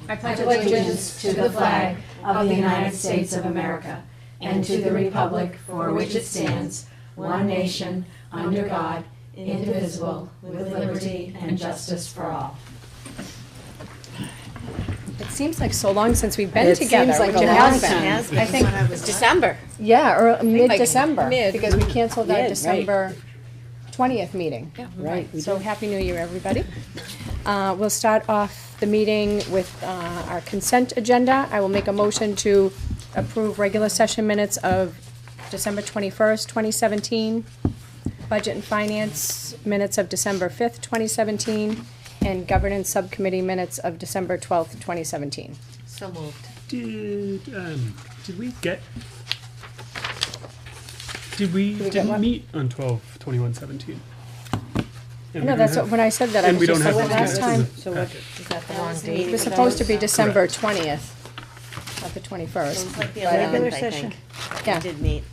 I pledge allegiance to the flag of the United States of America and to the republic for which it stands, one nation, under God, indivisible, with liberty and justice for all. It seems like so long since we've been It together, seems like which a it long has time. been. I think, December. yeah, or mid-December, mid. because we canceled our Mid, right. December 20th meeting. Right. we So do. Happy New Year, everybody. We'll start off the meeting with our consent agenda. I will make a motion to approve regular session minutes of December 21st, 2017, Budget and Finance minutes of December 5th, 2017, and Governance Subcommittee minutes of December 12th, 2017. So moved. Did we get? Didn't what? meet on 12/21/17. No, that's what, when I said that, I And was we don't just have like, those last minutes in time, the packet. Is that the wrong it date? was supposed to be December 20th, not the 21st. Like the But, 11th, I session. think. Yeah. We did meet.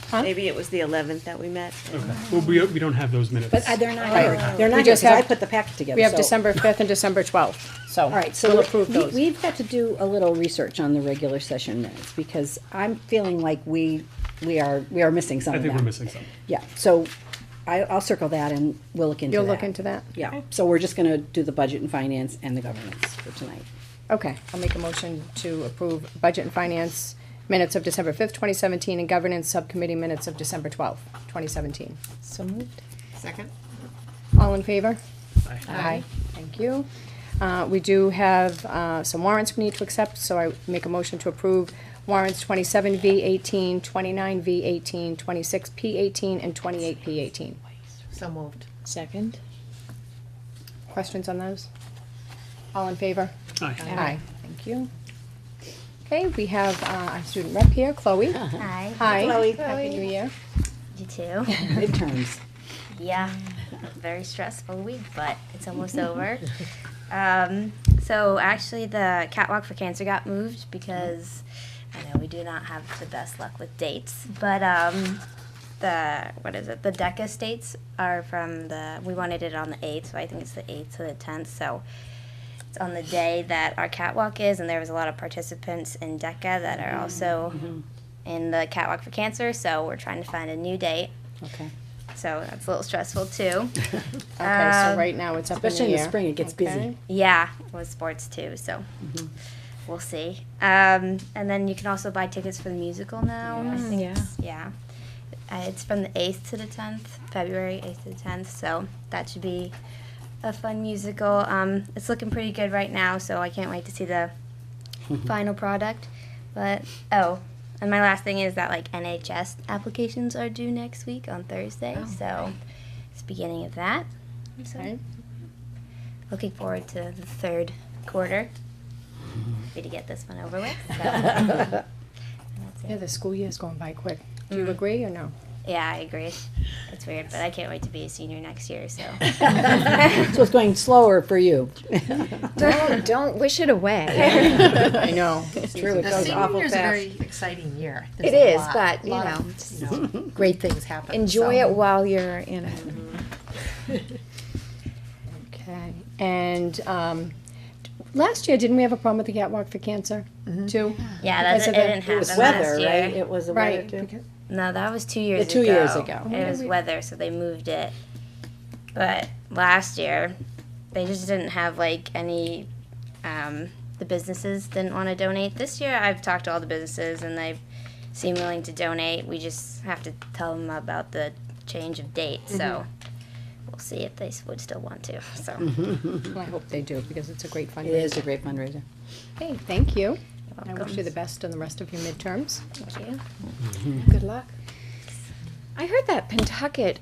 Huh? Maybe it was the 11th that we met. Okay. Well, we don't have those minutes. But they're not Right. here. They're We not here, just because I have- put the packet together. We have so- December 5th and December 12th, so All right, so we'll approve those. we've got to do a little research on the regular session minutes, because I'm feeling like we are missing some I of think that. we're missing some. Yeah, so I'll circle that and we'll look into that. You'll look into that? Yeah, so we're just gonna do the budget and finance and the governance for tonight. Okay, I'll make a motion to approve Budget and Finance minutes of December 5th, 2017, and Governance Subcommittee minutes of December 12th, 2017. So moved. Second? All in favor? Aye. Aye. Thank you. We do have some warrants we need to accept, so I make a motion to approve warrants 27V18, 29V18, 26P18, and 28P18. So moved. Second. Questions on those? All in favor? Aye. Aye. Thank you. Okay, we have our student rep here, Chloe. Hi. Hi. Chloe. Happy New Year. You too. Midterms. Yeah. Very stressful week, but it's almost over. So actually the Catwalk for Cancer got moved because I know we do not have the best luck with dates, but the DECA states are we wanted it on the 8th, so I think it's the 8th to the 10th, so it's on the day that our catwalk is, and there was a lot of participants in DECA that are also in the Catwalk for Cancer, so we're trying to find a new date. Okay. So that's a little stressful too. Okay, so right now it's up in the Especially in the air. spring, it gets busy. Okay. Yeah, with sports too, so we'll see. And then you can also buy tickets for the musical now. I think yeah. It's from the 8th to the 10th, February 8th to the 10th, so that should be a fun musical. It's looking pretty good right now, so I can't wait to see the final product. But, and my last thing is that, like, NHS applications are due next week on Thursday, so it's the beginning of that. So, Okay. looking forward to the third quarter. Happy to get this one over with. So. And that's Yeah, it. the school year's going by quick. Do you agree or no? Yeah, I agree. It's weird, but I can't wait to be a senior next year. So So it's going slower for you. Don't wish it away. I know, it's true, it The goes senior awful year is a fast. very exciting year. It There's a is, lot- but, you lot know, of, great things happen. enjoy so. it while you're in it. Okay, and last year, didn't we have a problem with the Catwalk for Cancer, too? yeah, that's, Because it of the- didn't happen It was last weather, year. right? It was a weather Right. too. because- No, that was 2 years ago. 2 years ago. It was weather, so they moved it. But last year, they just didn't have like any. The businesses didn't want to donate. This year, I've talked to all the businesses, and they seem willing to donate. We just have to tell them about the change of date. So we'll see if they would still want to. So I hope they do, because it's a great It fundraiser. is a great fundraiser. Okay, thank you. I welcome. wish you the best on the rest of your midterms. Thank you. Good luck. I heard that Pentucket,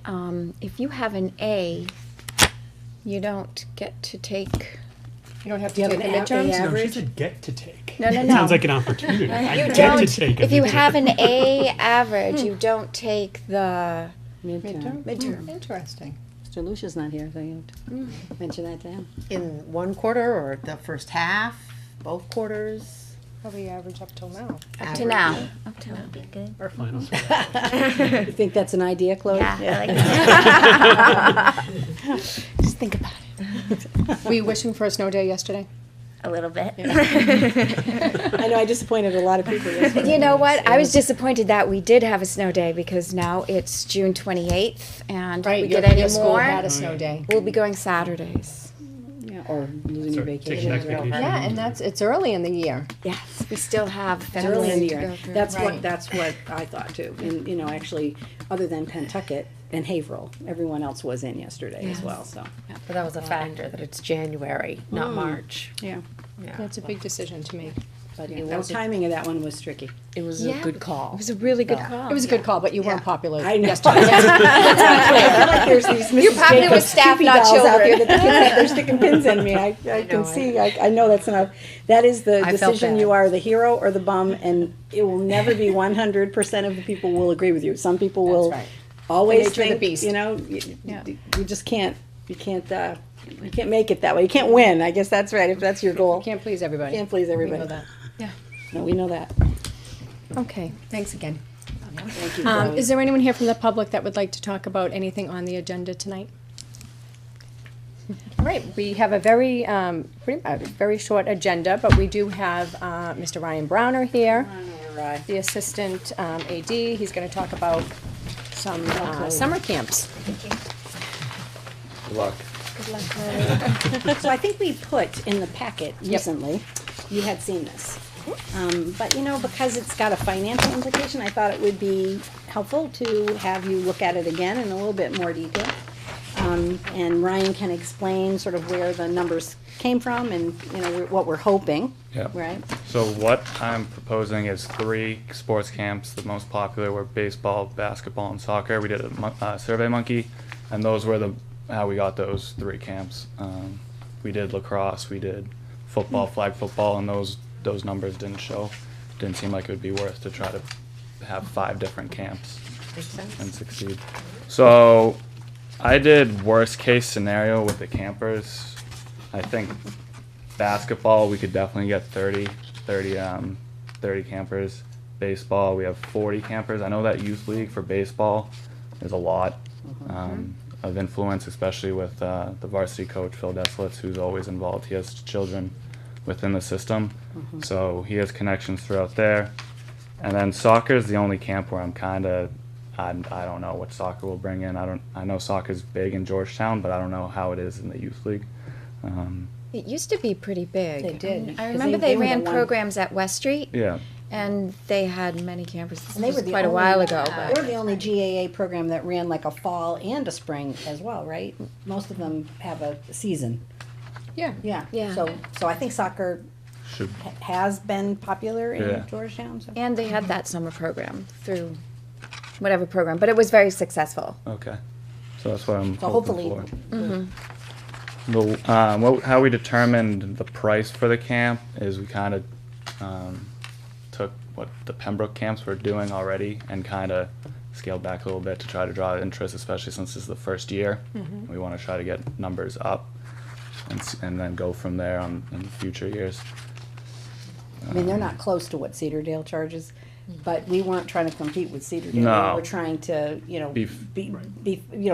if you have an A, you don't get to take. You don't have Do to you take have the an midterms? A No, she average? said get to take. No, no, It no. sounds like an opportunity. I You get don't. to take. If you everything. have an A average, you don't take the Midterm. midterm. Interesting. Mr. Lucia's not here, so you have to mention that to him. In one quarter or the first half, both quarters? Probably average up till now. Up to now. Up to now. That'd be good. Our finals. You think that's an idea, Chloe? Yeah, I like that. Just think about it. Were you wishing for a snow day yesterday? A little bit. I know I disappointed a lot of people yesterday. You know what? I was disappointed that we did have a snow day because now it's June 28th, and if we get any Your school more, had a snow day. we'll be going Saturdays. Yeah, or losing your So take vacation. next as well. vacation. Yeah, and it's early in the year. Yes, we still have It's early in the February to go year. through. That's what I thought too. And, actually, other than Pentucket and Haverhill, everyone else was in yesterday as well, so. But that was a factor, that it's January, not March. Yeah. That's a big decision to make. But Yeah, the that was a- timing of that one was tricky. It was Yeah. a good call. It was a really good call. It was a good call, but you weren't popular I know. yesterday. I feel like there's these You're Mrs. popular Jacobs with staff, Cupid not dolls out there children. that they're sticking pins in me. I can know, see, I know that's enough. That is the I felt decision. bad. You are the hero or the bum, and it will never be 100% of the people will agree with you. Some people will right. always The nature of the think, beast. you just can't, you can't make it that way. You can't win. I guess that's right, if that's your goal. Can't please everybody. Can't please everybody. know that. Yeah. No, we know that. Okay, thanks again. Thank you. Chloe. Is there anyone here from the public that would like to talk about anything on the agenda tonight? All right, we have a very short agenda, but we do have Mr. Ryan Browner here, All right. the assistant AD. He's going to talk about some summer camps. Good luck. So I think we put in the packet recently, you had seen this. But because it's got a financial implication, I thought it would be helpful to have you look at it again in a little bit more detail. And Ryan can explain sort of where the numbers came from and, what we're hoping, Yep. right? So what I'm proposing is 3 sports camps. The most popular were baseball, basketball, and soccer. We did a Survey Monkey, and those were how we got those 3 camps. We did lacrosse, we did football, flag football, and those numbers didn't show. Didn't seem like it would be worth to try to have 5 different camps and succeed. So I did worst case scenario with the campers. I think basketball, we could definitely get 30 campers. Baseball, we have 40 campers. I know that youth league for baseball is a lot of influence, especially with the varsity coach, Phil Deslitz, who's always involved. He has children within the system, so he has connections throughout there. And then soccer is the only camp where I'm kind of, I don't know what soccer will bring in. I know soccer's big in Georgetown, but I don't know how it is in the youth league. It used to be pretty big. They did, I 'cause remember they they were the ran one- programs at West Street, Yeah, and they had many campers. This And they was were the quite a only- while ago, They were but the only GAA program that ran like a fall and a spring as well, right? Most of them have a season. Yeah. Yeah. Yeah. So I think soccer should, has been popular in Yeah. Georgetown, so. and they had that summer program through whatever program, but it was very successful. okay. So that's what I'm So hoping hopefully, for. How we determined the price for the camp is we kind of took what the Pembroke camps were doing already and kind of scaled back a little bit to try to draw interest, especially since this is the first year. We want to try to get numbers up and then go from there in future years. I mean, they're not close to what Cedardale charges, but we weren't trying to compete with Cedardale. No. We were trying to,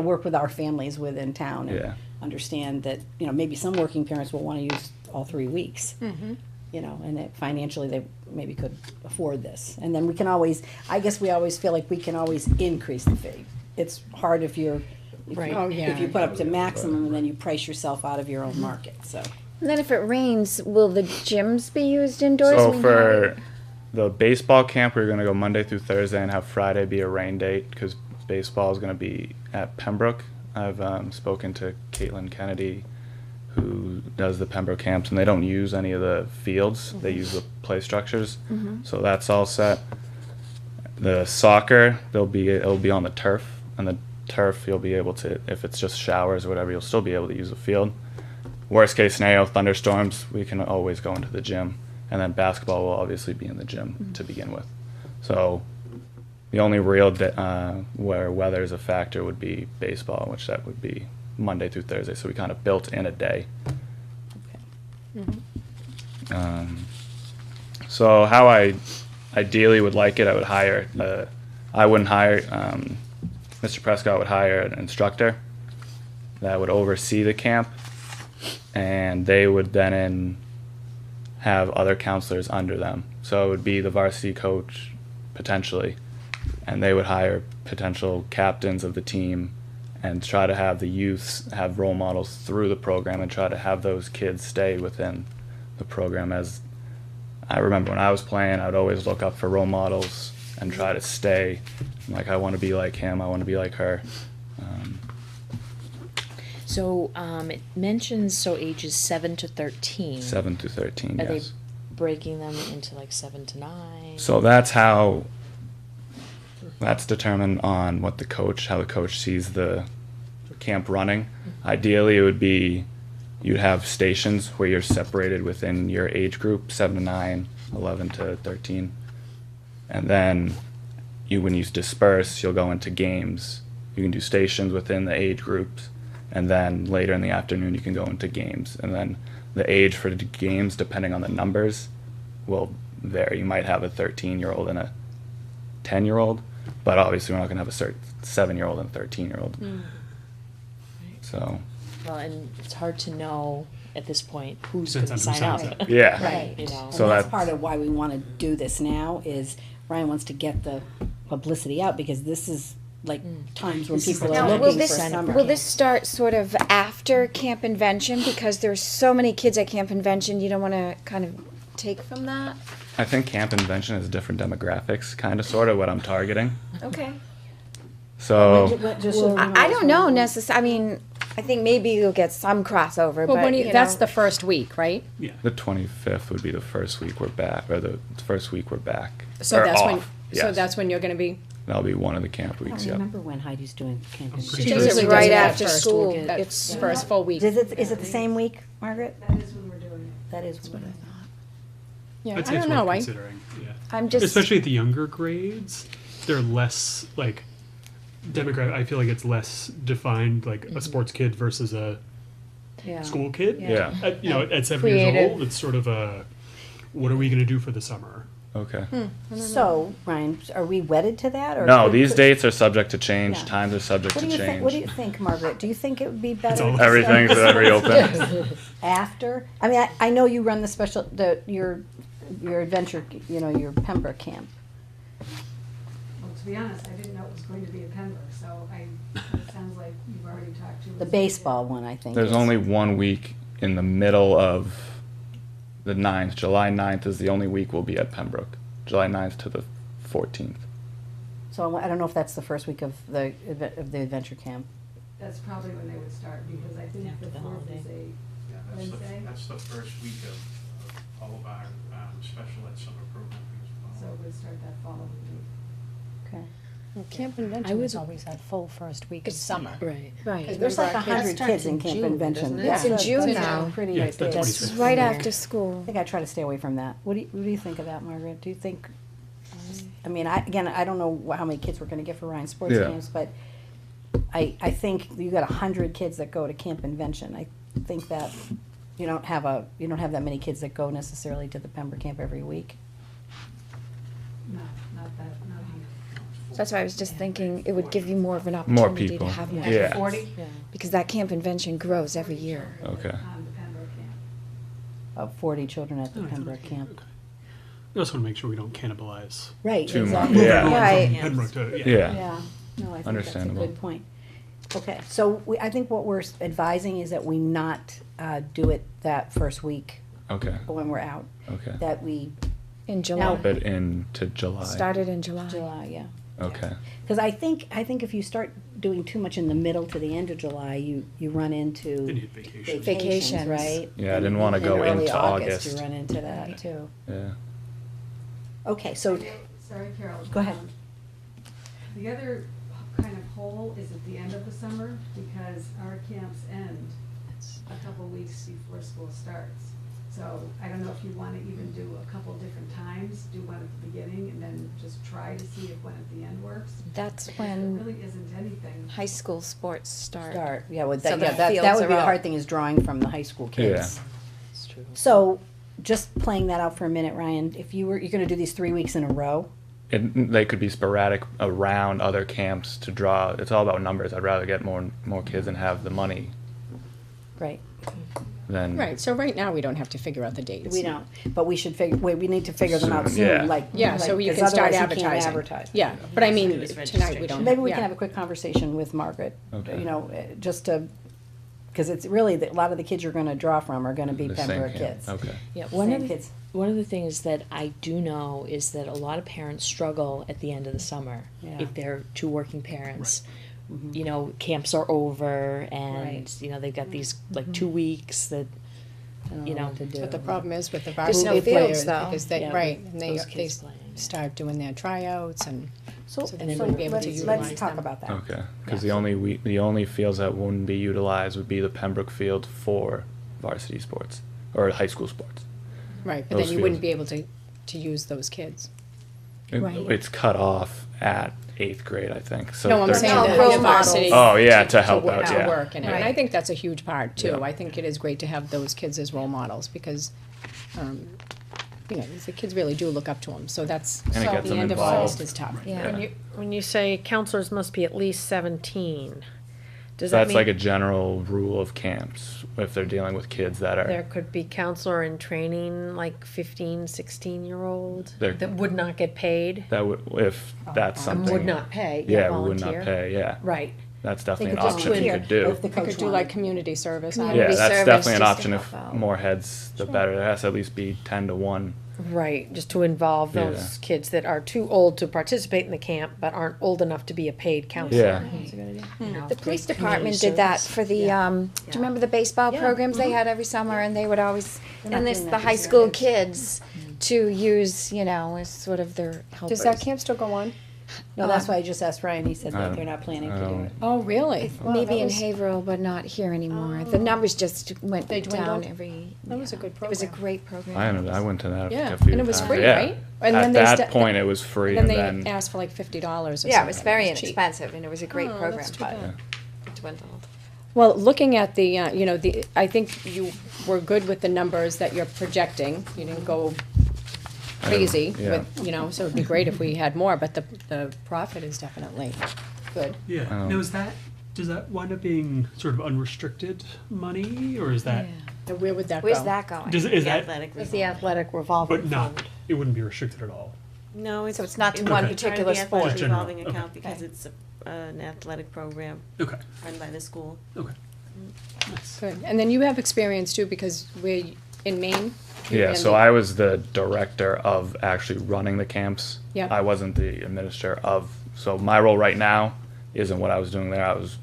work with our families within town and Yeah. understand that, maybe some working parents will want to use all 3 weeks. And that financially they maybe could afford this. And then we can always, I guess we always feel like we can always increase the fee. It's hard if you're, Right. Oh, yeah. if you put up to maximum and then you price yourself out of your own market, so. And then if it rains, will the gyms be used indoors? So We for the baseball camp, we're going to go Monday through Thursday and have Friday be a rain date because baseball is going to be at Pembroke. I've spoken to Caitlin Kennedy, who does the Pembroke camps, and they don't use any of the fields. They use the play structures. So that's all set. The soccer, it'll be on the turf, and the turf you'll be able to, if it's just showers or whatever, you'll still be able to use the field. Worst case scenario, thunderstorms, we can always go into the gym. And then basketball will obviously be in the gym to begin with. So the only real where weather is a factor would be baseball, which that would be Monday through Thursday. So we kind of built in a day. So how I ideally would like it, I would hire, I wouldn't hire, Mr. Prescott would hire an instructor that would oversee the camp. and they would then have other counselors under them. So it would be the varsity coach potentially, and they would hire potential captains of the team and try to have the youths have role models through the program and try to have those kids stay within the program. As I remember when I was playing, I would always look up for role models and try to stay. Like, I want to be like him, I want to be like her. So, it mentions, so ages 7 to 13. 7 to 13, Are yes. they breaking them into like 7 to 9? So that's determined on what how the coach sees the camp running. Ideally, it would be you'd have stations where you're separated within your age group, 7 to 9, 11 to 13. And then when you disperse, you'll go into games. You can do stations within the age groups, and then later in the afternoon you can go into games. And then the age for the games, depending on the numbers, will vary. You might have a 13-year-old and a 10-year-old, but obviously we're not going to have a 7-year-old and a 13-year-old. So, Well, and it's hard to know at this point who's Depends going to on who sign signs up. up. yeah. Right. You know. So And that's that- part of why we want to do this now, is Ryan wants to get the publicity out, because this is like times when people Now, are will looking for this, summer. will this start sort of after Camp Invention? Because there's so many kids at Camp Invention, you don't want to kind of take from that? I think Camp Invention is different demographics, kind of, sort of what I'm targeting. Okay. So, Just so everyone I knows don't know when- I mean, I think maybe you'll get some crossover, Well, but, when you that's know. the first week, right? the 25th would be the first week we're back, or the first week we're back. So Or that's off, when, so yes. that's when you're gonna be, That'll be one of the camp I weeks, don't yeah. remember when Heidi's doing Camp pretty Invention. she sure It's usually right does it that after first school. week, that It's- first full week. Is it the same week, Margaret? That is when we're doing it. That is what I thought. Yeah, I'd I say it's don't know, worth I, considering, yeah. I'm just, Especially at the younger grades, they're less, like, demographic, I feel like it's less defined, like a sports kid versus a Yeah. school kid. Yeah, At 7 years Creative. old, it's sort of a, what are we gonna do for the summer? okay. So, Ryan, are we wedded to that, or? No, could- these could- dates are subject to change, Yeah. times are subject What to do you think, change. what do you think, Margaret? Do you think it would be better? all- to Everything's start reopened. After? I mean, I know you run the special, your adventure, your Pembroke camp. Well, to be honest, I didn't know it was going to be a Pembroke, so it sounds like you've already talked to. The baseball one, I think. There's is- only 1 week in the middle of the 9th. July 9th is the only week we'll be at Pembroke. July 9th to the 14th. So I don't know if that's the first week of the adventure camp. That's probably when they would start, because I think the fourth is a Wednesday, That's the first week of all of our special ed summer programming as so well. it would start that following week. Okay. Camp I Invention would- is always that full first week of summer. Right. right. There's like Remember our 100 starts kids in in Camp June, Invention. doesn't it? Yeah, It's in that's June a now. Pretty Yeah, big. it's the I 25th. It's right after school. think I try to stay away from that. What do you think of that, Margaret? Do you think, I mean, I don't know how many kids we're gonna get for Ryan sports Yeah. games, but I think you got 100 kids that go to Camp Invention. I think that you don't have that many kids that go necessarily to the Pembroke camp every week. No, not here. That's why I was just thinking, it would give you more of an More opportunity to people. have more. Yeah. 40 Because that Camp Invention grows every year. Okay. on the Pembroke camp. 40 children at the Oh, Pembroke camp. Okay. I just wanna make sure we don't cannibalize. Right, Too much. exactly. Yeah. Right. Pembroke to, Yeah. Yeah, no, I think that's a Understandable. good point. Okay, so I think what we're advising is that we not do it that first week Okay. when we're out, Okay. that we, In July. Bump it into July. Started in July. July, yeah. Okay. Because I think if you start doing too much in the middle to the end of July, you run into Then you hit vacation. vacations, Vacations. right? Yeah, I didn't wanna In go early into August. You run into that too. Yeah. Okay, so, Sorry, Carol. Go ahead. The other kind of hole is at the end of the summer, because our camps end a couple weeks before school starts. So I don't know if you want to even do a couple different times, do one at the beginning and then just try to see if one at the end works. That's There when really isn't anything. high school sports start. yeah, well, So that, the yeah, that fields would be are the out. hard thing, is drawing from the high school kids. It's true. So, just playing that out for a minute, Ryan, if you're gonna do these 3 weeks in a row, They could be sporadic around other camps to draw. It's all about numbers. I'd rather get more kids and have the money. right, then Right, so right now, we don't have to figure out the dates. We don't, but we should figure, we need to figure them out Soon, yeah. soon, like. Yeah, so like, you 'cause can start otherwise you can't advertising. advertise. Yeah, but I mean, As soon as tonight we don't. Maybe we yeah. can have a quick conversation with Margaret, Okay. you know, just to, because it's really, a lot of the kids you're gonna draw from are gonna be the same Pembroke camp. kids. Okay. Yeah, Same kids. one of the things that I do know is that a lot of parents struggle at the end of the summer Yeah. if they're two working parents. You know, camps are over and, Right. you know, they've got these like 2 weeks that, I don't you know, what to do. But the problem is with the There's varsity no players, fields, though. because they, Yeah, right, with and they those kids playing, yeah. start doing their tryouts and, So, so then they wouldn't be able to utilize let's talk them. about that. Okay. Because the only fields that wouldn't be utilized would be the Pembroke field for varsity sports or high school sports. Right, but then Those you wouldn't fields. be able to use those kids. Right. It's cut off at 8th grade, I think. So No, I'm they're- saying No, the role the varsity. Oh, yeah, to help work- out, to yeah. work in it, and I Right. think that's a huge part too. Yeah. I think it is great to have those kids as role models, because, you know, the kids really do look up to them, so that's, And it gets the them end of involved. August is tough. Yeah. When you say counselors must be at least 17, does So that that's mean like a general rule of camps if they're dealing with kids that there are could be counselor in training, like 15, 16-year-old They're- that would not get paid that would if that's and something would not pay? yeah we would volunteer? not pay yeah Right. that's They definitely could an just option you volunteer could do if the I coach could do wanted. like community service. yeah Community that's service definitely an just to option if help out. more heads the better there has to at least be 10 to 1 Right, just to involve Yeah. those kids that are too old to participate in the camp, but aren't old enough to be a paid counselor. yeah The police department did that for the, do you remember the baseball programs they had every summer, and they would always, not and this, doing the that high this year. school kids to use, you know, as sort of their helpers. Does that camp still go on? No, that's why I just asked Ryan, he said I that don't- they're not planning I to do don't- it. Oh, really? Wow, Maybe that in was- Haverhill, but not here anymore. The numbers just went They down dwindled? every. That was a good It was a program. great program. I went to that Yeah, a few and it was times. free, yeah. right? And at then they that point it was free Then and they asked for like $50 or Yeah, it was something. very It cheap. inexpensive, and it was a great Oh, program, that's too but bad. it dwindled. Well, looking at the, you know, I think you were good with the numbers that you're projecting. You didn't go crazy yeah. with, you know, so it'd be great if we had more, but the profit is definitely good. Yeah. Now, does that wind up being sort of unrestricted money, or is that? And where would that go? Where's that going? Is that? It's the athletic revolving But not. fund. It wouldn't be restricted at all. No, it's. So it's not to it one would be part of particular the sport. athletic General, revolving okay. account because it's an athletic program Okay. run by the school. Okay. Nice. Good. And then you have experience too, because we're in Maine. you yeah ran so the- I was the director of actually running the camps Yeah. I wasn't the administrator of so my role right now isn't what I was doing there I was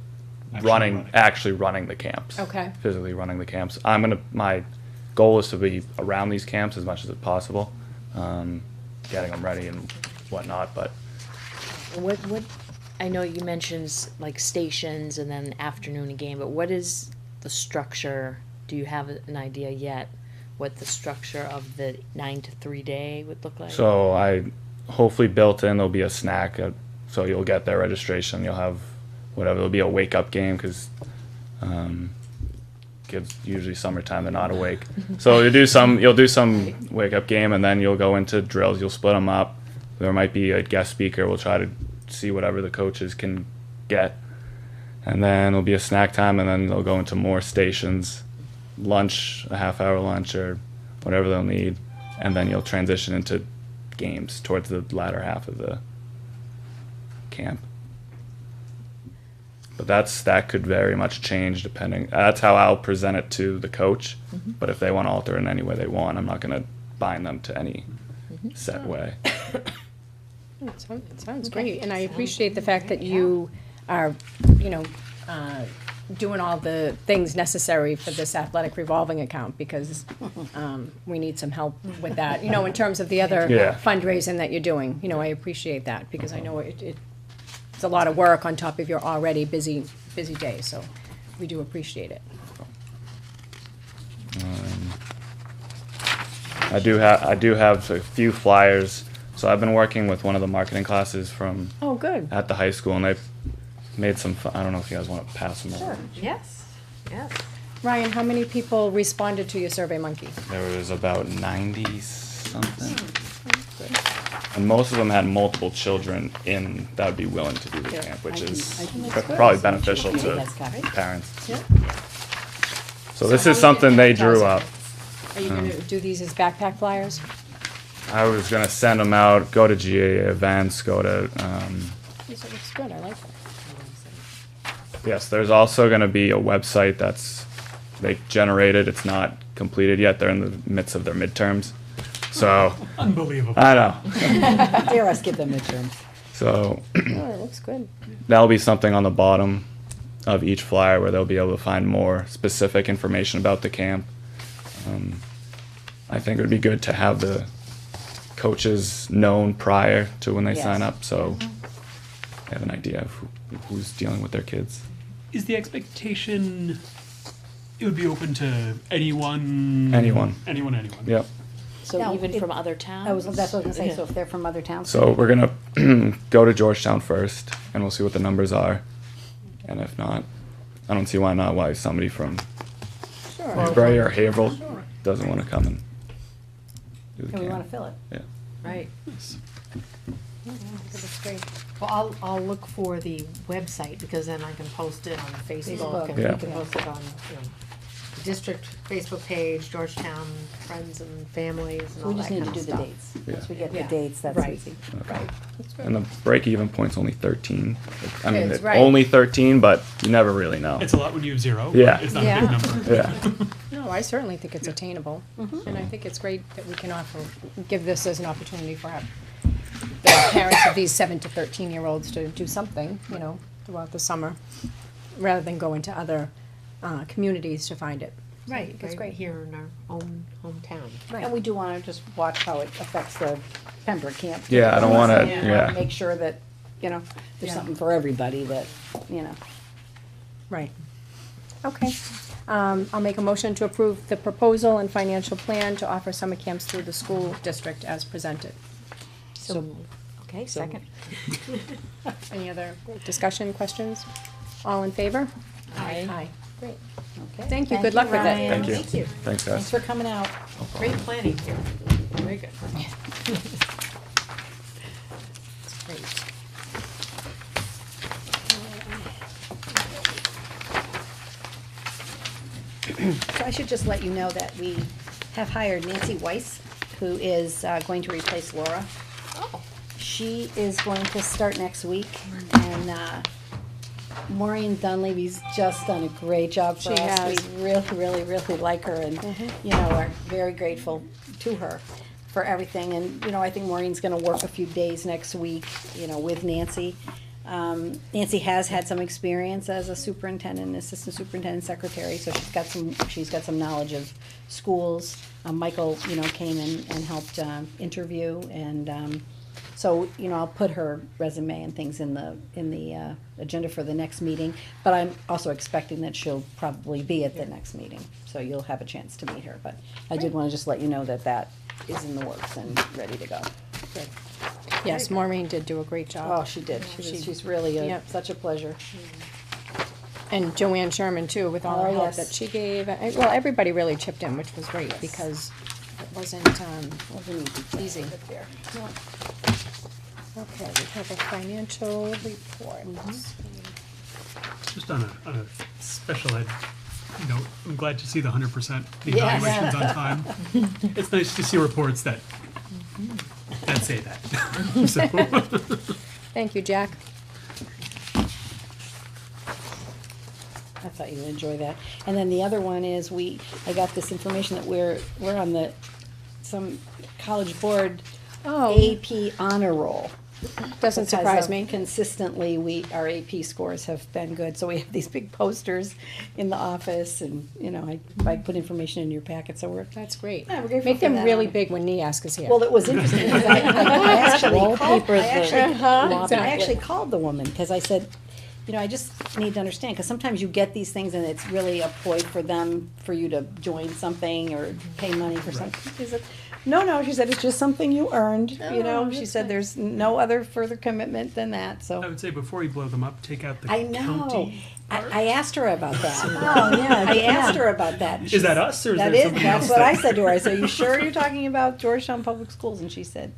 actually running the camps Okay. physically running the camps my goal is to be around these camps as much as possible getting them ready and whatnot but What I know you mentioned like stations and then afternoon game, but what is the structure? Do you have an idea yet what the structure of the 9 to 3 day would look like? So I hopefully built in there'll be a snack, so you'll get their registration. You'll have whatever. There'll be a wake up game because kids usually summertime they're not awake. So you'll do some wake up game, and then you'll go into drills. You'll split them up. There might be a guest speaker. We'll try to see whatever the coaches can get, and then there'll be a snack time, and then they'll go into more stations. Lunch, a half-hour lunch or whatever they'll need, and then you'll transition into games towards the latter half of the camp. But that could very much change depending. That's how I'll present it to the coach. But if they want to alter it in any way they want, I'm not going to bind them to any set way. It sounds great, and I appreciate the fact that you are, you know, doing all the things necessary for this athletic revolving account, because we need some help with that, you know, in terms of the other Yeah. fundraising that you're doing. You know, I appreciate that, because I know it's a lot of work on top of your already busy day, so we do appreciate it. I do have a few flyers. So I've been working with one of the marketing classes from Oh, good. at the high school, and they've made some. I don't know if you guys want to pass them over. Yes, yes. Ryan, how many people responded to your Survey Monkey? There was about 90 something. And most of them had multiple children that would be willing to do the camp, which is probably beneficial to parents. So this is something they drew up. Are you gonna do these as backpack flyers? I was gonna send them out, go to GA events, go to, This looks good, I like it. yes, there's also gonna be a website they generated, it's not completed yet, they're in the midst of their midterms. So, Unbelievable. I know. Dare us give them midterms. So, Oh, it looks good. that'll be something on the bottom of each flyer where they'll be able to find more specific information about the camp. I think it would be good to have the coaches known prior to when they Yes. sign up, so they have an idea of who's dealing with their kids. Is the expectation it would be open to anyone? Anyone. Anyone. Yep. So Now, even it- from other towns? That's what I was gonna say, so if they're from other towns. So we're gonna go to Georgetown first, and we'll see what the numbers are. And if not, I don't see why somebody from Newbury or Haverhill doesn't want to come and do the And we wanna camp. fill it. Yeah. Right. That's great. Well, I'll look for the website, because then I can post it on Facebook. Facebook, and Yeah. we can post it on, the district Facebook page, Georgetown Friends and Families, and all We that just need kind to of do the stuff. dates. Yeah. Once we get the Yeah. dates, that's Right. easy. Okay. And the break-even point's only 13. I mean, It's it's right. only 13, but you never really know. It's a lot when you have zero. Yeah. But it's not a Yeah. big number. Yeah. No, I certainly think it's attainable, and I think it's great that we can give this as an opportunity for the parents of these 7 to 13-year-olds to do something, throughout the summer, rather than go into other communities to find it. Right, That's great. here in our own hometown. And we do wanna just watch how it affects the Pembroke camp. Yeah, I don't wanna- We yeah. Make sure that, there's Yeah. something for everybody that, Right. Okay. I'll make a motion to approve the proposal and financial plan to offer summer camps through the school district as presented. So, okay, second. Any other discussion, questions? All in favor? Aye. Aye. Great. Okay. Thank you. Good luck with it. Ryan. Thank you. Thank you. Thanks, guys. Thanks for coming out. Great planning here. Very good. Great. So I should just let you know that we have hired Nancy Weiss, who is going to replace Laura. She is going to start next week, and Maureen Dunleavy's just done a great job for She us. has. We really, really, really like her, and, are very grateful to her for everything. And, I think Maureen's gonna work a few days next week, with Nancy. Nancy has had some experience as a superintendent, assistant superintendent, secretary, so she's got some knowledge of schools. Michael, came in and helped interview, and so I'll put her resume and things in the agenda for the next meeting. But I'm also expecting that she'll probably be at the next meeting, so you'll have a chance to meet her. But I did want to just let you know that is in the works and ready to go. Yes, Maureen did do a great job. Oh, she did. She's really Yep. such a pleasure. And Joanne Sherman too, with all the Oh, help yes. that she gave. Well, everybody really chipped in, which was great, because it wasn't, easy. Okay, we have a financial report. Just on a special ed note, I'm glad to see the 100% the Yes. evaluations on time. It's nice to see reports that say that. So, Thank you, Jack. I thought you'd enjoy that. And then the other one is I got this information that we're on some college board Oh, AP honor roll. doesn't Because, surprise me. Consistently, our AP scores have been good, so we have these big posters in the office, and, I put information in your packet, so we're. That's great. Yeah, we're grateful Make for them that. really big when NEASC is here. Well, it was interesting, 'cause I actually Wallpaper I actually, Uh-huh, I actually called the woman, because I said, I just need to understand, because sometimes you get these things and it's really a ploy for you to join something or pay money for something. She said, no, she said, it's just something you earned, she said, there's no other further commitment than that, I so. would say before you blow them up, take out the I know, county. I asked her about that. Oh, yeah. I asked her about that. Is that us or is That there is, somebody that's else what I that- said to her. I said, "You sure you're talking about Georgetown Public Schools?" And she said,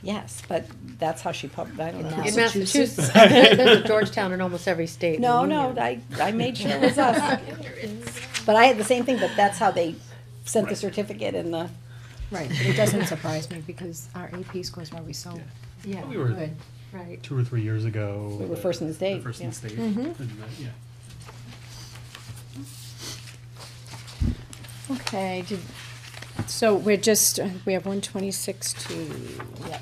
"Yes," but that's how she I don't know. In Massachusetts, there's a Georgetown in almost every state. in the No, union. I made sure it was us. But I had the same thing, but that's how they sent the certificate and the, Right, but it doesn't surprise me because our AP scores are always so Yeah, We were- good, right. 2 or 3 years ago. we were first in the state. First in yeah. the state. Mhm. And that, yeah. Okay, so we're just, we have 126 to, Yep.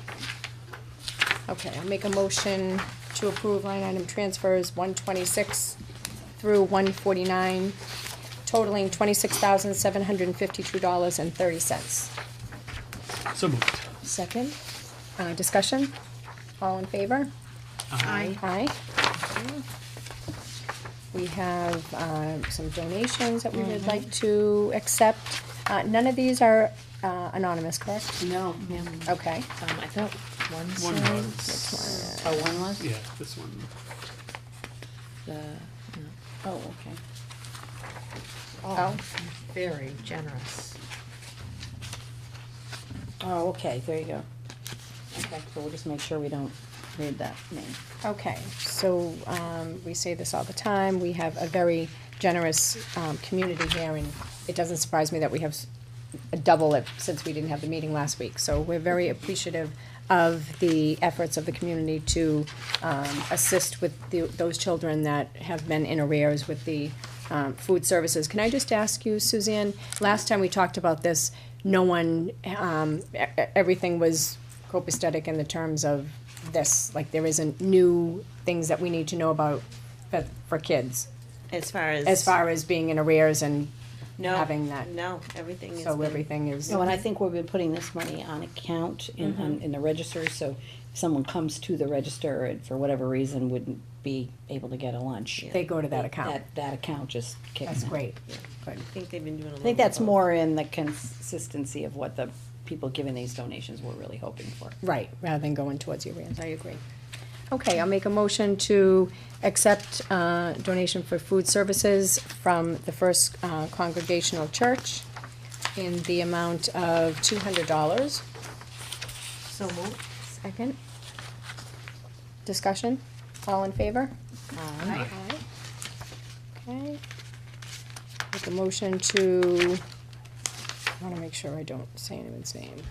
okay, I'll make a motion to approve line item transfers 126 through 149, totaling $26,752.30. So moved. Second, discussion, all in favor? Aye. Aye. We have some donations that we would like to accept. None of these are anonymous, correct? No, ma'am. Okay. I thought one One said was. Oh, one was? Yeah, this one. the, Oh, okay. Oh, Very generous. Oh, okay, there you go. Okay, so we'll just make sure we don't read that name. okay, so, we say this all the time, we have a very generous, community here, and it doesn't surprise me that we have double it since we didn't have the meeting last week, so we're very appreciative of the efforts of the community to, assist with those children that have been in arrears with the, food services. Can I just ask you, Suzanne, last time we talked about this, no one, everything was copacetic in the terms of this, like there isn't new things that we need to know about for kids, As far as being in arrears and no, having that, no, everything is. so everything is, No, and I think we've been putting this money on account in the register, so if someone comes to the register and for whatever reason wouldn't be able to get a lunch. they go to that account. That account just kicks in. That's great, good. I think they've been doing a little. I think that's bit of more in the consistency of what the people giving these donations were really hoping for. Right, rather than going towards the arrears, I agree. Okay, I'll make a motion to accept donation for food services from the First Congregational Church in the amount of $200. So moved. Second. Discussion, all in favor? Aye. Okay. Make a motion to, I wanna make sure I don't say anyone's name.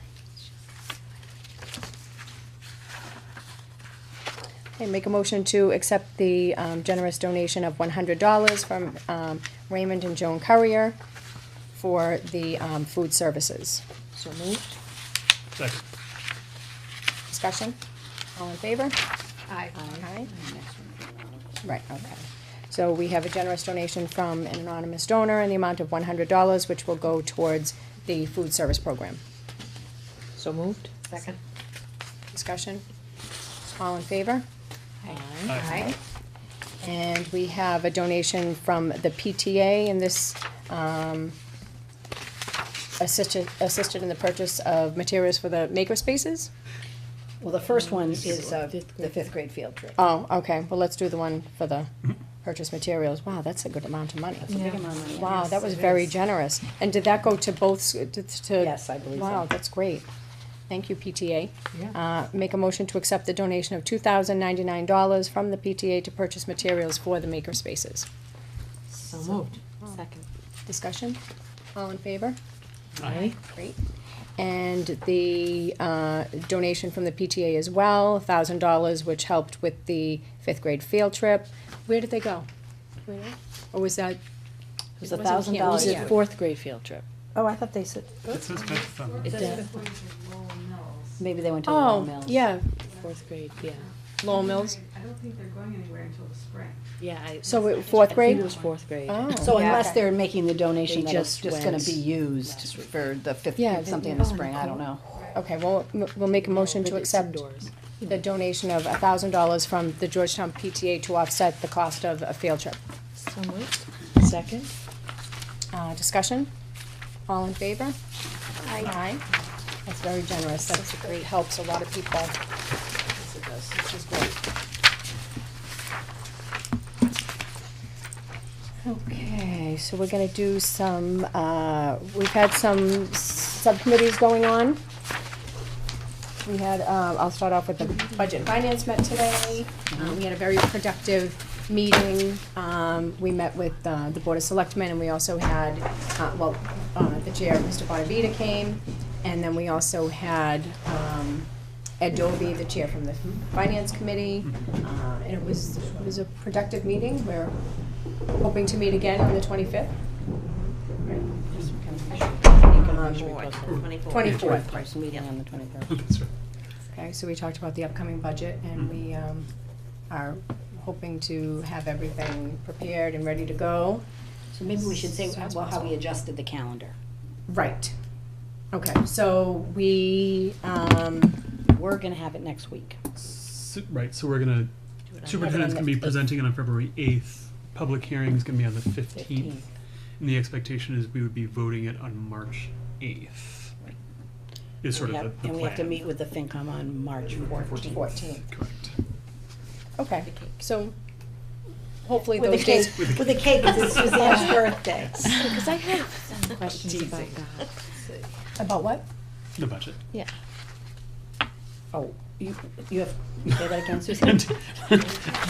Okay, make a motion to accept the generous donation of $100 from Raymond and Joan Currier for the food services. so moved. Second. Discussion, all in favor? Aye. Aye. Right, okay. So we have a generous donation from an anonymous donor in the amount of $100, which will go towards the food service program. So moved. Second. Discussion? All in favor? Aye. And we have a donation from the PTA, and this assisted in the purchase of materials for the makerspaces? Well, the first one is the fifth grade field trip. Oh, okay, well, let's do the one for the purchase materials. Wow, that's a good amount of money. That's a big amount of money. Wow, that was it very is. generous. And did that go to both, to? Yes, I believe so. Wow, that's great. Thank you, PTA. Yeah. Make a motion to accept the donation of $2,099 from the PTA to purchase materials for the makerspaces. So moved. Second. Discussion? All in favor? Aye. Great. And the donation from the PTA as well, $1,000, which helped with the fifth grade field trip. Where did they go? Do we know? Or was that? It was It wasn't $1,000. Canton, Was it yeah. fourth grade field trip? Oh, I thought they said, It says fifth on It did. maybe they went to Lowell Oh, Mills. yeah, Fourth grade, yeah. Lowell Mills. I don't think they're going anywhere until the spring. Yeah, So fourth I grade? think it was fourth grade. Oh. So yeah, unless okay. they're making the donation They that it's just just gonna went be used for the fifth, Yeah, something in they- the spring, I don't know. Okay, well, we'll make a motion to But it's accept indoors. the donation of $1,000 from the Georgetown PTA to offset the cost of a field trip. So moved. Second. Discussion? All in favor? Aye. That's very generous. That's great, helps a lot of people. Yes, it does. This is great. Okay, so we're gonna do some, we've had some subcommittees going on. We had, I'll start off with the Budget and Finance met today. We had a very productive meeting, we met with the Board of Selectmen, and we also had, the chair, Mr. Bonavita, came, and then we also had Ed Dobie, the chair from the Finance Committee, and it was a productive meeting. We're hoping to meet again on the 25th. First meeting on the 23rd. That's right. Okay, so we talked about the upcoming budget, and we are hoping to have everything prepared and ready to go. So maybe we should say, well, how we adjusted the calendar. Right. Okay, so we, We're gonna have it next week. Right, so we're gonna, superintendent's gonna be presenting it on February 8th. Public hearing's gonna be on the 15th. And the expectation is we would be voting it on March 8th. Is sort of the plan. And we have to meet with the FinCom on March 14th. Correct. okay, so hopefully With those a cake, days. with a cake, 'cause it's Suzanne's birthday. Because I have some questions about that. About what? The budget. Yeah. Oh, you have, say that again, Suzanne? You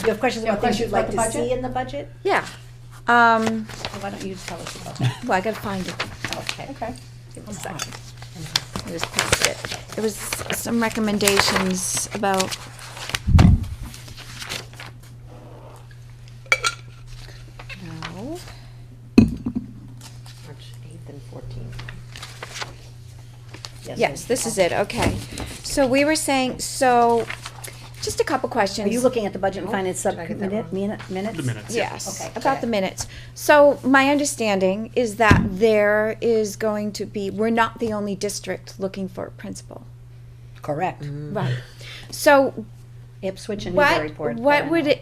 have questions about things you'd like to see in the budget? Yeah. Well, why don't you tell us about that? Well, I gotta find it. Okay. Okay. Give me a second. I just passed it. There was some recommendations about. No. March 8th and 14th. Yes, this is it, okay. So we were saying, so, just a couple questions. Are you looking at the Budget and Finance Subcommittee minutes? The minutes. Yeah. Yes, Okay, about the minutes. So my understanding is that there is going to be, we're not the only district looking for a principal. Correct. Right. So Ipswich and what, Newburyport. what would it,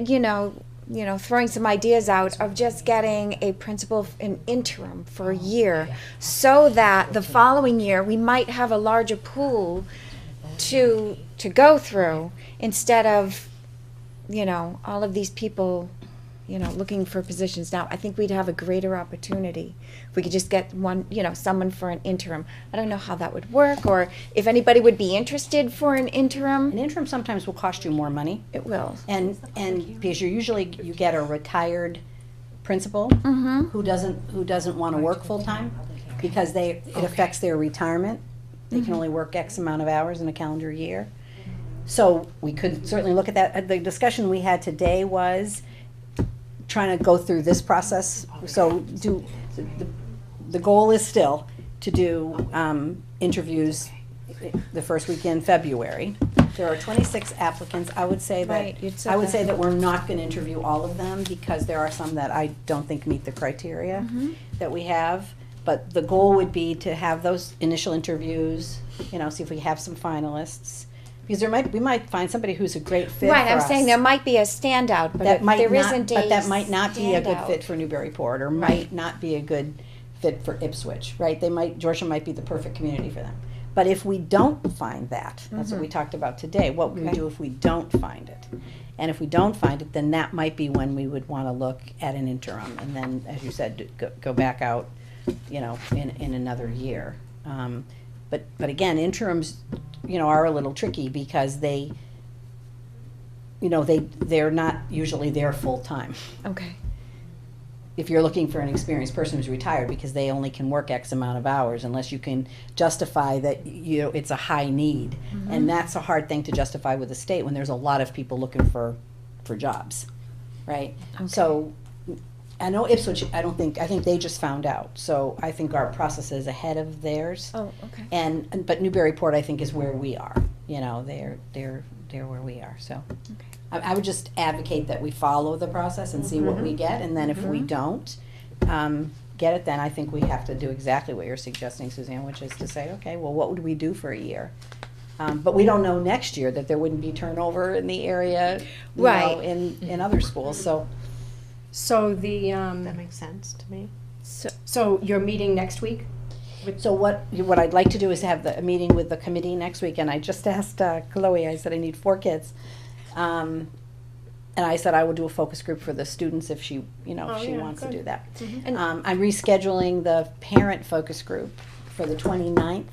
throwing some ideas out of just getting a principal, an interim for a year, so that the following year, we might have a larger pool to go through, instead of, all of these people, looking for positions. Now, I think we'd have a greater opportunity if we could just get one, someone for an interim. I don't know how that would work, or if anybody would be interested for an interim. An interim sometimes will cost you more money. It will. And because you get a retired principal Mm-hmm. who doesn't want to work full-time because it affects their retirement. They can only work X amount of hours in a calendar year. So we could certainly look at that. The discussion we had today was trying to go through this process. So the goal is still to do interviews the first week in February. There are 26 applicants. I would say Right, that, you'd said I would that. say that we're not gonna interview all of them because there are some that I don't think meet the criteria Mm-hmm. that we have. But the goal would be to have those initial interviews, see if we have some finalists. Because we might find somebody who's a great fit for Right, I'm us. saying there might be a standout, but That if might there not, isn't a but that might not be a good standout. fit for Newburyport, or might Right. not be a good fit for Ipswich, right? Georgetown might be the perfect community for them. But if we don't find that, that's what we talked about today, what would we Okay. do if we don't find it? And if we don't find it, then that might be when we would wanna look at an interim, and then, as you said, go back out, in another year. But again, interims, are a little tricky because they're not usually there full-time. Okay, If you're looking for an experienced person who's retired, because they only can work X amount of hours unless you can justify that, it's a high need. And that's a hard thing to justify with the state when there's a lot of people looking for jobs, right? So, I know Ipswich, I think they just found out, so I think our process is ahead of theirs. oh, okay. But Newburyport, I think, is where we are, they're where we are, so. I would just advocate that we follow the process and see what we get, and then if we don't get it, then I think we have to do exactly what you're suggesting, Suzanne, which is to say, okay, well, what would we do for a year? But we don't know next year that there wouldn't be turnover in the area, Right. in other schools, so. So the, That makes sense to me. so you're meeting next week? So what I'd like to do is have a meeting with the committee next week, and I just asked Chloe, I said I need 4 kids. And I said I will do a focus group for the students if she, if she wants to do that. And- I'm rescheduling the parent focus group for the 29th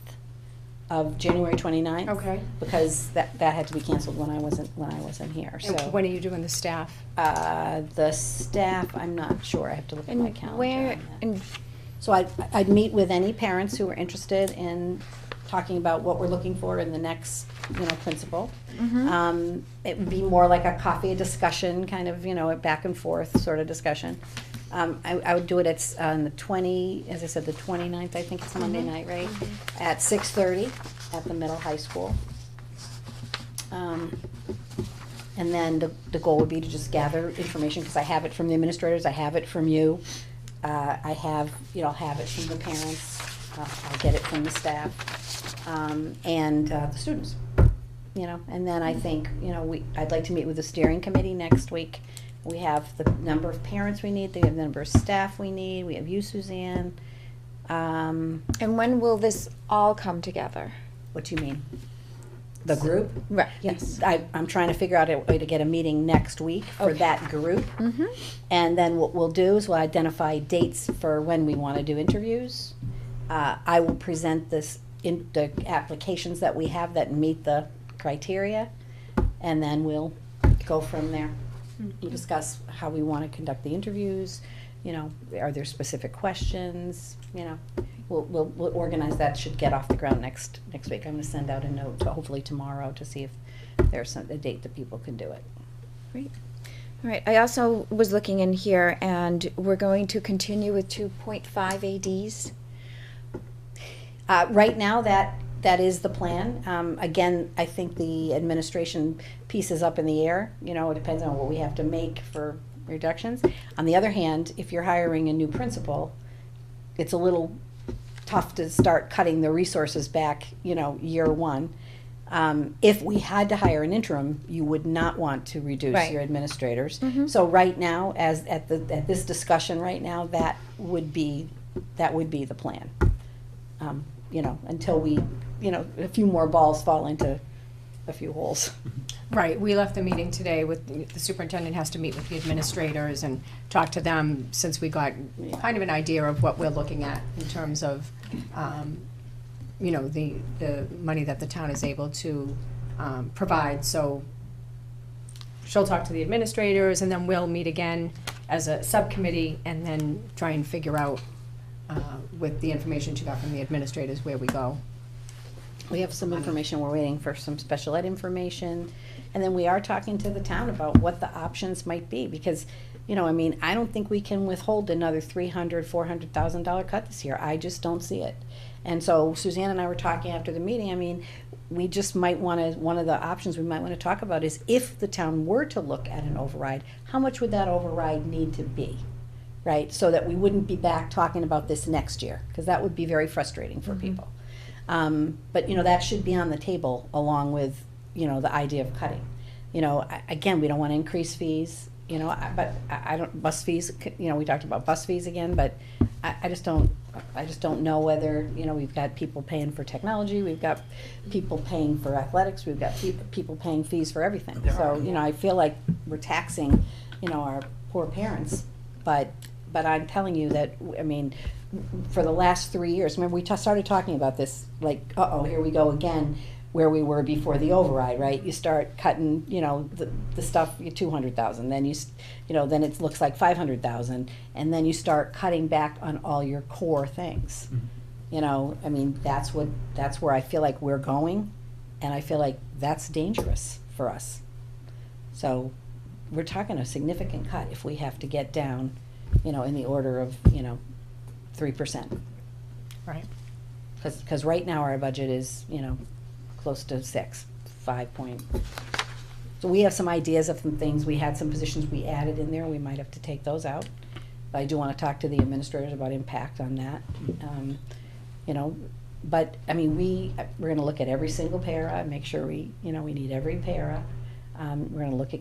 of January 29th. Okay. Because that had to be canceled when I wasn't here, so. And when are you doing the staff? The staff, I'm not sure, I have to look at my And calendar where, on that. and So I'd meet with any parents who are interested in talking about what we're looking for in the next, principal. It would be more like a coffee discussion, kind of, a back and forth sort of discussion. I would do it on the as I said, the 29th, I think it's Monday night, right? At 6:30 at the middle high school. And then the goal would be to just gather information, because I have it from the administrators, I have it from you. I have, I'll have it from the parents, I'll get it from the staff, and the students. And then I think, I'd like to meet with the steering committee next week. We have the number of parents we need, we have the number of staff we need, we have you, Suzanne. and when will this all come together? What do you mean? The group? Right. Yes, I'm trying to figure out a way to get a meeting next week for that group. Mm-hmm. And then what we'll do is we'll identify dates for when we want to do interviews. I will present the applications that we have that meet the criteria, and then we'll go from there. We'll discuss how we want to conduct the interviews, are there specific questions, We'll organize that, should get off the ground next week. I'm gonna send out a note, hopefully tomorrow, to see if there's a date that people can do it. Great. All right, I also was looking in here, and we're going to continue with 2.5 ADs. Right now, that is the plan. Again, I think the administration piece is up in the air, it depends on what we have to make for reductions. On the other hand, if you're hiring a new principal, it's a little tough to start cutting the resources back, year one. If we had to hire an interim, you would not want to reduce Right. your administrators. Mhm. So right now, at this discussion right now, that would be the plan. Until we, a few more balls fall into a few holes. Right, we left the meeting today with, the superintendent has to meet with the administrators and talk to them, since we got kind of an idea of what we're looking at in terms of, the money that the town is able to provide. So she'll talk to the administrators, and then we'll meet again as a subcommittee, and then try and figure out, with the information she got from the administrators, where we go. We have some information, we're waiting for some special ed information, and then we are talking to the town about what the options might be, because, I don't think we can withhold another $400,000 cut this year, I just don't see it. And so Suzanne and I were talking after the meeting, we just might wanna, one of the options we might wanna talk about is, if the town were to look at an override, how much would that override need to be? Right, so that we wouldn't be back talking about this next year, because that would be very frustrating for people. But, that should be on the table along with, the idea of cutting. Again, we don't want to increase fees, but I don't, bus fees, we talked about bus fees again, but I just don't know whether, we've got people paying for technology, we've got people paying for athletics, we've got people paying fees for everything. So, I feel like we're taxing, our poor parents, but I'm telling you that, for the last 3 years, remember, we started talking about this, like, here we go again, where we were before the override, right? You start cutting, the stuff, 200,000, then then it looks like 500,000, and then you start cutting back on all your core things. That's where I feel like we're going, and I feel like that's dangerous for us. So, we're talking a significant cut if we have to get down, in the order of, 3%. Right. Because right now our budget is, close to 5 point. So we have some ideas of some things, we had some positions we added in there, we might have to take those out. But I do want to talk to the administrators about impact on that. But, we're gonna look at every single para, make sure we need every para. We're gonna look at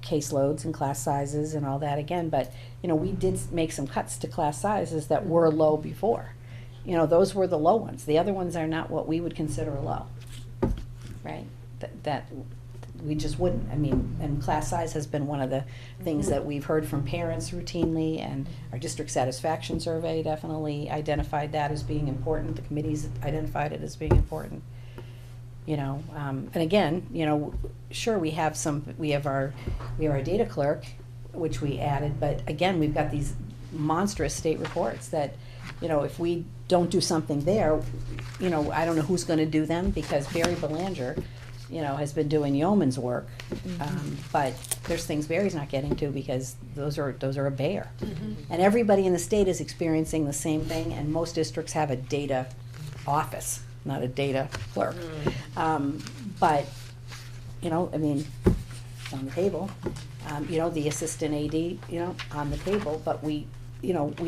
caseloads and class sizes and all that again, but, we did make some cuts to class sizes that were low before. Those were the low ones. The other ones are not what we would consider low, right? That we just wouldn't. I mean, and class size has been one of the things that we've heard from parents routinely, and our district satisfaction survey definitely identified that as being important. The committees identified it as being important. You know, and again, you know, sure, we have our data clerk, which we added, but again, we've got these monstrous state reports that, you know, if we don't do something there, you know, I don't know who's gonna do them, because Barry Belanger, you know, has been doing yeoman's work. But there's things Barry's not getting to because those are a bear. And everybody in the state is experiencing the same thing, and most districts have a data office, not a data clerk. But, you know, I mean, it's on the table. You know, the assistant AD, you know, on the table, but we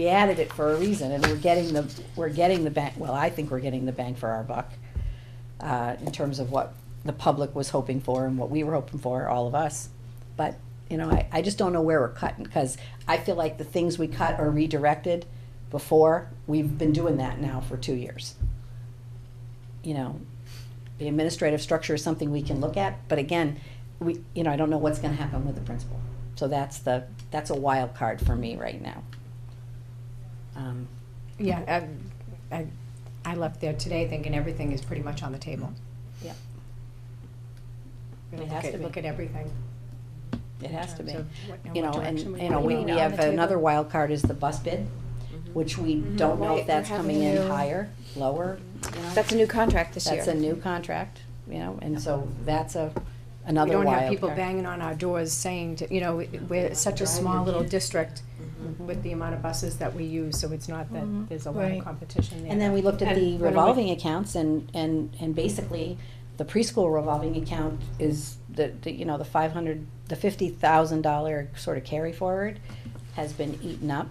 added it for a reason, and we're getting the bang, well, I think we're getting the bang for our buck, in terms of what the public was hoping for and what we were hoping for, all of us. But, you know, I just don't know where we're cutting, because I feel like the things we cut are redirected before. We've been doing that now for 2 years. You know, the administrative structure is something we can look at, but again, you know, I don't know what's gonna happen with the principal. So that's a wild card for me right now. Yeah, I left there today thinking everything is pretty much on the table. Yep. Really It has to be. look at everything. It has to be. In terms of what You know, direction and, we you know, want. we You mean on have the another table? wild card is the bus bid, which we don't know if Right, that's we're coming having in a new- higher, lower, you know? That's a new contract this year. That's a new contract, you know, and so that's We another wild don't card. have people banging on our doors saying, to you know, we're such a small little district with the amount of buses that we use, so it's not that there's a lot of Right. competition there. And then we looked at And the when we- revolving accounts, and basically, the preschool revolving account is the you know, the $50,000 sort of carry forward has been eaten up.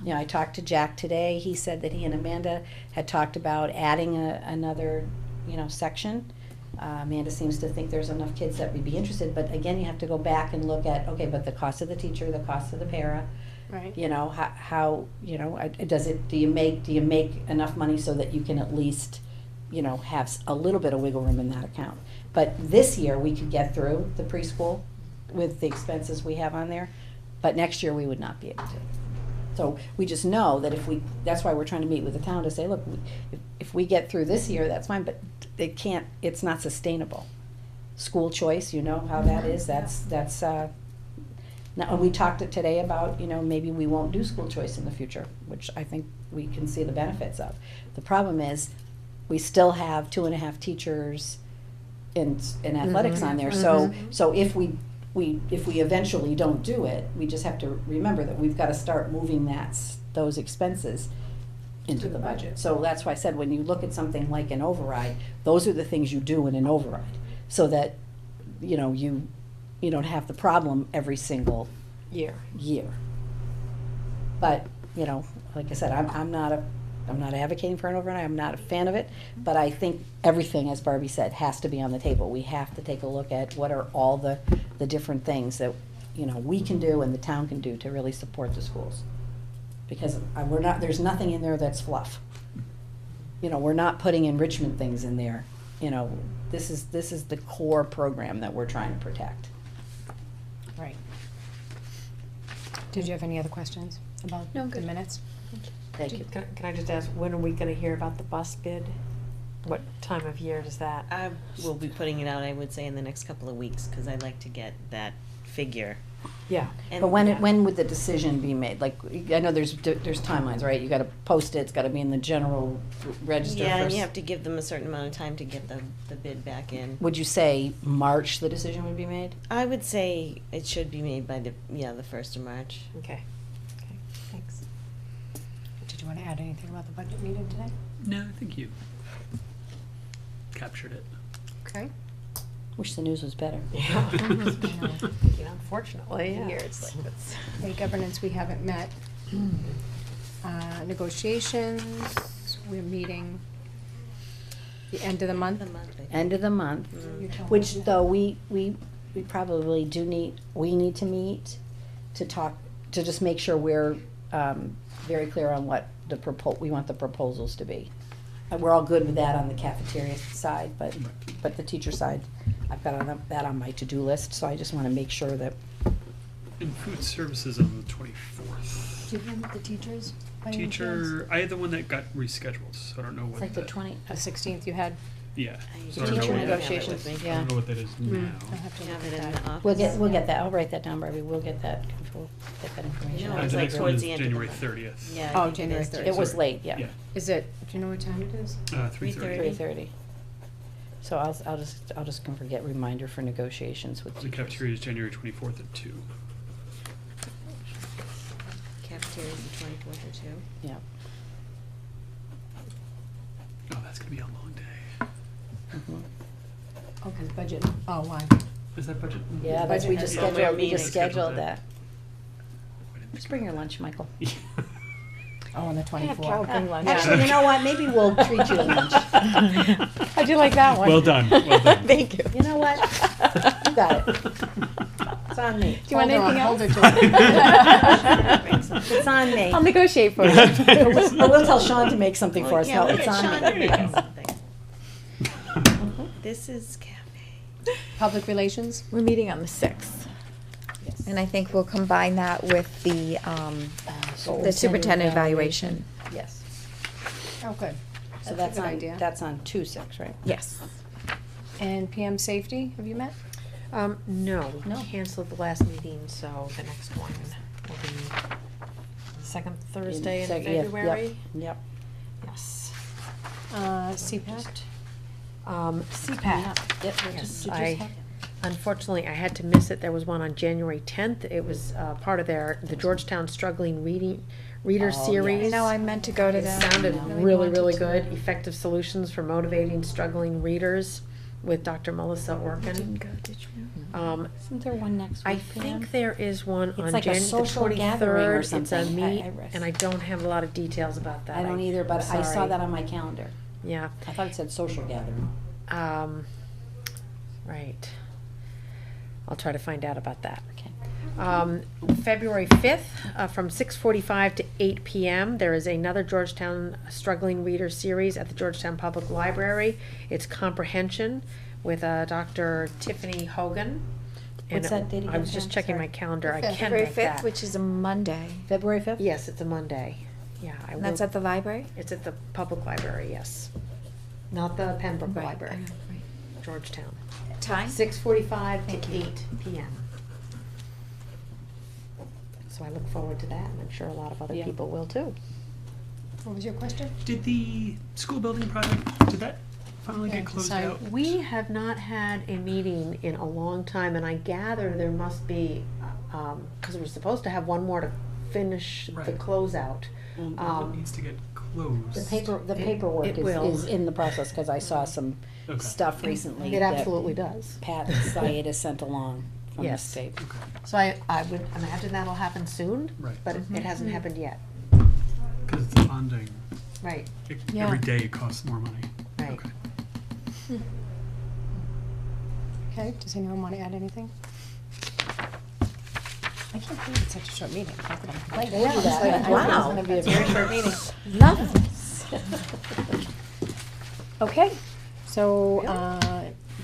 You know, I talked to Jack today, he said that he and Amanda had talked about adding another, you know, section. Amanda seems to think there's enough kids that would be interested, but again, you have to go back and look at, okay, but the cost of the teacher, the cost of the para, Right. you know, how, you know, do you make enough money so that you can at least, you know, have a little bit of wiggle room in that account? But this year, we could get through the preschool with the expenses we have on there, but next year, we would not be able to. So we just know that that's why we're trying to meet with the town to say, look, if we get through this year, that's fine, but it's not sustainable. School choice, you know how that is, now, and we talked today about, you know, maybe we won't do school choice in the future, which I think we can see the benefits of. The problem is, we still have 2.5 teachers in athletics on there, so if we eventually don't do it, we just have to remember that we've gotta start moving those expenses into the budget. So that's why I said, when you look at something like an override, those are the things you do in an override, so that, you know, you don't have the problem every single year. But, you know, like I said, I'm not advocating for an override, I'm not a fan of it, but I think everything, as Barbie said, has to be on the table. We have to take a look at what are all the different things that, you know, we can do and the town can do to really support the schools. Because there's nothing in there that's fluff. You know, we're not putting enrichment things in there, you know, this is the core program that we're trying to protect. Right. Did you have any other questions about the minutes? Thank you. Can I just ask, when are we gonna hear about the bus bid? What time of year does that? I will be putting it out, I would say, in the next couple of weeks, because I'd like to get that figure. Yeah. And But when would the decision be made? Like, I know there's timelines, right? You gotta post it, it's gotta be in the general register Yeah, and first. you have to give them a certain amount of time to get the bid back in. Would you say March the decision would be made? I would say it should be made by the 1st of March. Okay, thanks. Did you want to add anything about the budget meeting today? No, I think you captured it. Okay. Wish the news was better. Yeah. Unfortunately, yeah. Okay, governance, we haven't met. Negotiations, we're meeting the end of the month. End of the month, You tell me. which though we probably we need to meet to talk, to just make sure we're very clear on what we want the proposals to be. And we're all good with that on the cafeteria side, but the teacher side, I've got that on my to-do list, so I just wanna make sure that, And food services on the 24th. Do you have the teachers? by any chance? Teacher, I had the one that got rescheduled, so I don't know what it's like the that- 20, The 16th you had? Yeah. I So I don't know Teacher what that- negotiations, I yeah. don't know what that is now. I'll have to You look have at it in that. the office. we'll get that, I'll write that down, Barbie, we'll get that information. No, The it's like next one towards is the end of the January month. 30th. Yeah. Oh, I think it January is 30th. It was Sorry. late, yeah. Yeah. Is it, do you know what time it is? 3:30. 3:30. So I'll just gonna forget reminder for negotiations with The teachers. cafeteria is January 24th at 2. Cafeteria is the 24th or 2. Yeah. Oh, that's gonna be a long day. Mhm. Oh, 'cause budget, oh, why? Is that budget? Yeah, that's, we just Yeah, we're scheduled, we meeting. just scheduled that. I didn't Just think bring of your that. lunch, Michael. Oh, on the 24th. Actually, you know what, maybe we'll treat you to lunch. How'd you like that one? Well done, well done. Thank you. You know what? You got it. It's on me. Do you want anything else? It's on me. I'll negotiate for you. But we'll tell Sean to make something for us, Yeah, no, we'll it's get on Sean me. to make us something. This is cafe. Public relations? We're meeting on the 6th. And I think we'll combine that with the superintendent evaluation. Yes, Oh, good. so That's a that's good on, idea. that's on 2/6, right? Yes. And PM safety, have you met? No, No. canceled the last meeting, so the next one will be second Thursday in Sec- yeah, yep, February. Yep. Yes. CPAC? CPAC. Yep. Yes, Did you I, have- unfortunately, I had to miss it. There was one on January 10th. It was part of the Georgetown Struggling Reader Oh, Series. You know, I meant to go to It that. sounded I really, wanted really to. good. Effective solutions for motivating struggling readers with Dr. Melissa Didn't Orkin. go, did you? Isn't there one next week, I Pam? think there is one It's on like a the social gathering or 23rd. It's a something. I- meet, I read- and I don't have a lot of details about that. I don't either, but I saw sorry. that on my calendar. Yeah, I thought it said social gathering. right. I'll try to find out about that. Okay. February 5th, from 6:45 to 8 p.m., there is another Georgetown Struggling Reader Series at the Georgetown Public Library. It's Comprehension with Dr. Tiffany Hogan. And What's that date I again, was just Pam? checking Sorry. my calendar. I can February make 5th, that. which is a Monday. February 5th? Yes, it's a Monday. Yeah, I And that's will- at the library? It's at the public library, yes. Not the Pembroke Right, Library, I know, right. Georgetown. Time? 6:45 to 8 p.m. So I look forward to that, and I'm sure a lot of other Yeah. people will too. What was your question? Did the school building project, did that finally Yeah, get closed sorry. out? We have not had a meeting in a long time, and I gather there must be, because we're supposed to have one more to finish the Right. closeout. It needs to get closed. The paperwork it will. is in the process, cause I saw some Okay. stuff recently. It that absolutely does. Pat Syed has sent along from the Yes. state. Okay. So I would imagine that'll happen soon, Right. but it hasn't happened yet. Because it's a bonding. Right, Yeah. Every day it costs more money. right. Okay. Okay, does anyone want to add anything? I can't believe it's such a short meeting. Not that I'm complaining. told you that. I I thought it told was you it was gonna gonna be a be a very short meeting. Love this. Okay, so,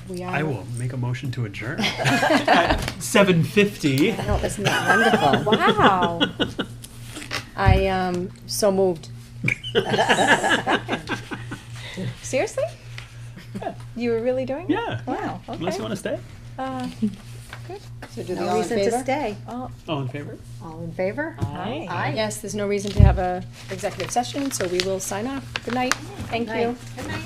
we are. I will make a motion to adjourn at 7:50. No, isn't that wonderful? Wow. I, so moved. Seriously? You were really doing it? Yeah. Wow, okay. Unless you want to stay. So do the No all in reason to favor? stay. All in favor? All in favor? Aye. Aye. Yes, there's no reason to have a executive session, so we will sign off. Good night. Thank you. Good night.